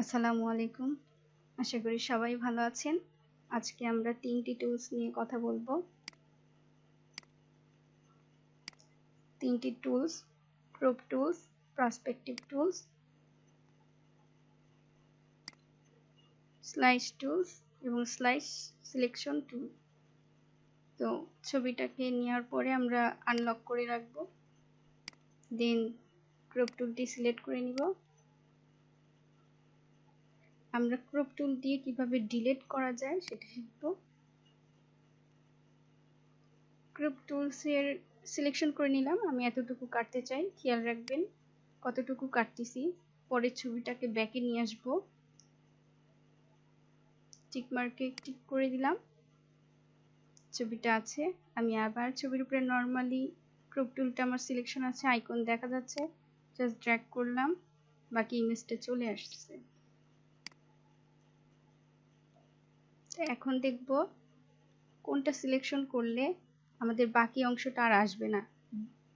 আসসালামু আলাইকুম। আশা করি সবাই ভালো আছেন। আজকে আমরা তিনটি টুলস নিয়ে কথা বলবো। তিনটি tools: crop tools, perspective tools, slice tools এবং স্লাইস সিলেকশন টুল। তো ছবিটাকে নেওয়ার পরে আমরা আনলক করে রাখবো, দেন ক্রপ টুলটি সিলেক্ট করে নিব। আমরা ক্রপ টুল দিয়ে কিভাবে ডিলিট করা যায় সেটা শিখব। ক্রপ টুলসের সিলেকশন করে নিলাম, আমি এতটুকু কাটতে চাই। খেয়াল রাখবেন কতটুকু কাটতেছি। পরের ছবিটাকে ব্যাকে নিয়ে আসবো, টিক মার্কে টিক করে দিলাম, ছবিটা আছে। আমি আবার ছবির উপরে নরমালি ক্রপ টুলটা আমার সিলেকশন আছে, আইকন দেখা যাচ্ছে, জাস্ট ড্র্যাগ করলাম, বাকি ইমেজটা চলে আসছে। এখন দেখব কোনটা সিলেকশন করলে আমাদের বাকি অংশটা আর আসবে না,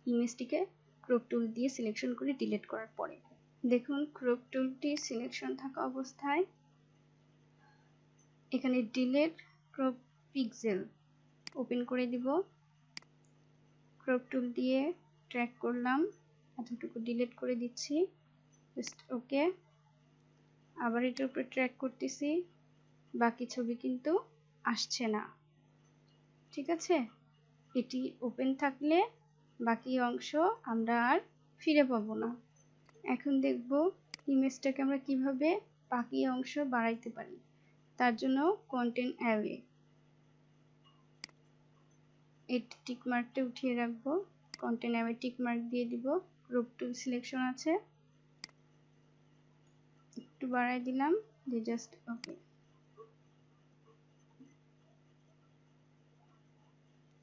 ইমেজটিকে ক্রপ টুল দিয়ে সিলেকশন করে ডিলিট করার পরে। দেখুন ক্রপ টুলটি সিলেকশন থাকা অবস্থায় এখানে ডিলিট ক্রপ পিক্সেল ওপেন করে দিব। ক্রপ টুল দিয়ে ট্র্যাক করলাম, এতটুকু ডিলিট করে দিচ্ছি, জাস্ট ওকে। আবার এটার উপরে ট্র্যাক করতেছি, বাকি ছবি কিন্তু আসছে না। ঠিক আছে, এটি ওপেন থাকলে বাকি অংশ আমরা আর ফিরে পাবো না। এখন দেখব ইমেজটাকে আমরা কিভাবে বাকি অংশ বাড়াইতে পারি। তার জন্য কন্টেন্ট অ্যাওয়ে এই টিক মার্কটা উঠিয়ে রাখবো, কন্টেন্ট অ্যাওয়ে টিক মার্ক দিয়ে দিব। ক্রপ টুল সিলেকশন আছে, একটু বাড়াই দিলাম, দিয়ে জাস্ট ওকে।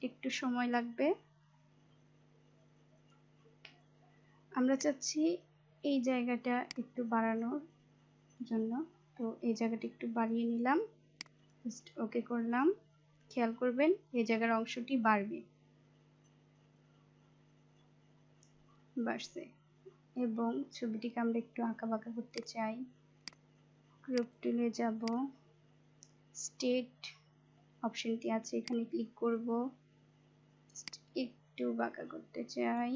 একটু সময় লাগবে, আমরা চাচ্ছি এই জায়গাটা একটু বাড়ানোর জন্য, তো এই জায়গাটা একটু বাড়িয়ে নিলাম, জাস্ট ওকে করলাম। খেয়াল করবেন এই জায়গার অংশটি বাড়বে, বাড়ছে। এবং ছবিটিকে আমরা একটু আঁকা বাঁকা করতে চাই, ক্রপ টুলে যাব, স্টেট অপশনটি আছে, এখানে ক্লিক করব, একটু বাঁকা করতে চাই,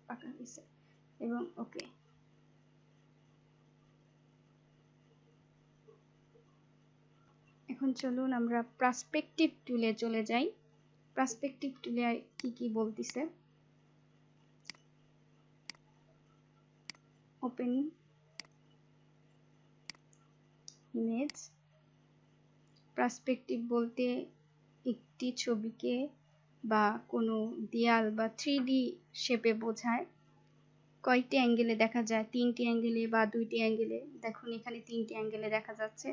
বাঁকা হয়েছে, এবং ওকে। এখন চলুন আমরা পার্সপেক্টিভ টুলে চলে যাই। পার্সপেক্টিভ টুলে কি কি বলতেছে, ওপেন ইমেজ। পার্সপেক্টিভ বলতে একটি ছবিকে বা কোনো দেয়াল বা 3D শেপে বোঝায়। কয়টি অ্যাঙ্গেলে দেখা যায়, 3টি অ্যাঙ্গেলে বা 2টি অ্যাঙ্গেলে। দেখুন এখানে 3টি অ্যাঙ্গেলে দেখা যাচ্ছে,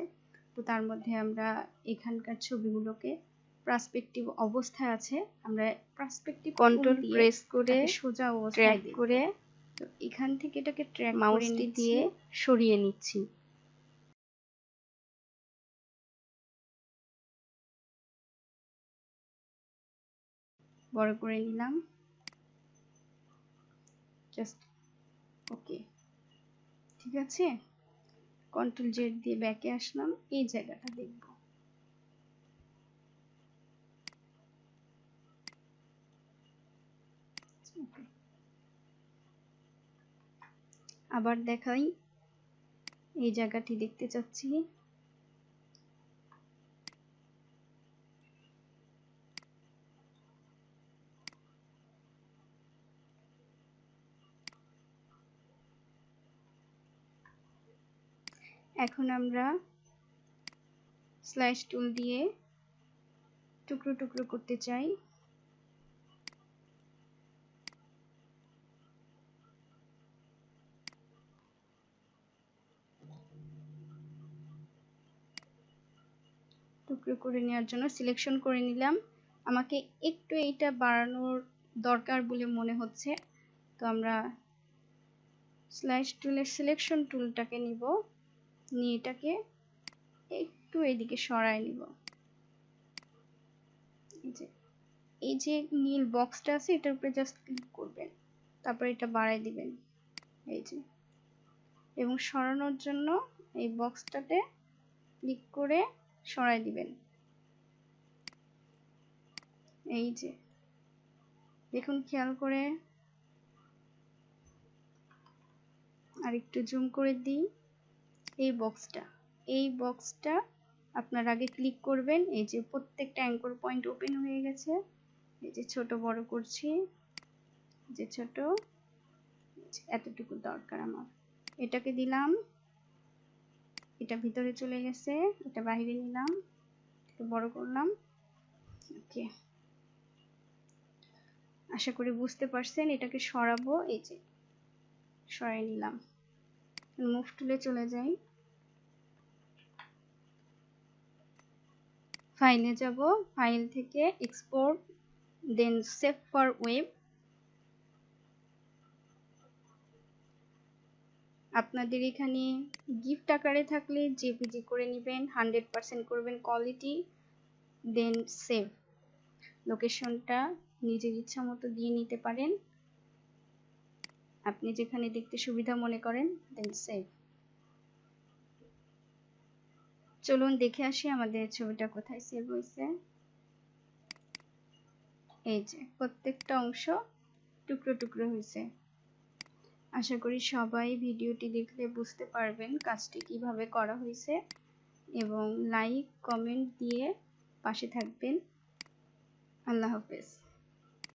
তো তার মধ্যে আমরা এখানকার ছবিগুলোকে পার্সপেক্টিভ অবস্থায় আছে, আমরা পার্সপেক্টিভ কন্ট্রোল প্রেস করে সোজা অবস্থায় ট্র্যাক করে, তো এখান থেকে এটাকে ট্র্যাক মাউসটি দিয়ে সরিয়ে নিচ্ছি। বড় করে নিলাম, জাস্ট ওকে। ঠিক আছে, কন্ট্রোল জেড দিয়ে ব্যাকে আসলাম, এই জায়গাটা দেখব। আবার দেখাই, এই জায়গাটি দেখতে চাচ্ছি। এখন আমরা স্লাইস টুল দিয়ে টুকরো টুকরো করতে চাই। টুকরো করে নেওয়ার জন্য সিলেকশন করে নিলাম। আমাকে একটু এইটা বাড়ানোর দরকার বলে মনে হচ্ছে, তো আমরা স্লাইস টুলের সিলেকশন টুলটাকে নিব, নিয়ে এটাকে একটু এইদিকে সরায় নিব। এই যে নীল বক্সটা আছে এটার উপরে জাস্ট ক্লিক করবেন, তারপর এটা বাড়ায় দিবেন, এই যে। এবং সরানোর জন্য এই বক্সটাতে ক্লিক করে সরাই দিবেন। এই যে দেখুন খেয়াল করে, আর একটু জুম করে দিই। এই বক্সটা আপনার আগে ক্লিক করবেন। এই যে প্রত্যেকটা অ্যাঙ্কর পয়েন্ট ওপেন হয়ে গেছে। এই যে ছোট বড় করছি, যে ছোট এতটুকু দরকার আমার, এটাকে দিলাম, এটা ভিতরে চলে গেছে, এটা বাইরে নিলাম, একটু বড় করলাম। ওকে, আশা করি বুঝতে পারছেন। এটাকে সরাবো, এই যে সরাই নিলাম। মুভ টুলে চলে যাই, ফাইলে যাব, ফাইল থেকে export, then save for web. আপনাদের এখানে গিফট আকারে থাকলে জেপিজি করে নেবেন, 100% করবেন কোয়ালিটি, দেন সেভ। লোকেশনটা নিজের ইচ্ছা মতো দিয়ে নিতে পারেন, আপনি যেখানে দেখতে সুবিধা মনে করেন, দেন সেভ। চলুন দেখে আসি আমাদের ছবিটা কোথায় সেভ হয়েছে। এই যে প্রত্যেকটা অংশ টুকরো টুকরো হয়েছে। আশা করি সবাই ভিডিওটি দেখলে বুঝতে পারবেন কাজটি কিভাবে করা হয়েছে, এবং লাইক কমেন্ট দিয়ে পাশে থাকবেন। আল্লাহ হাফেজ।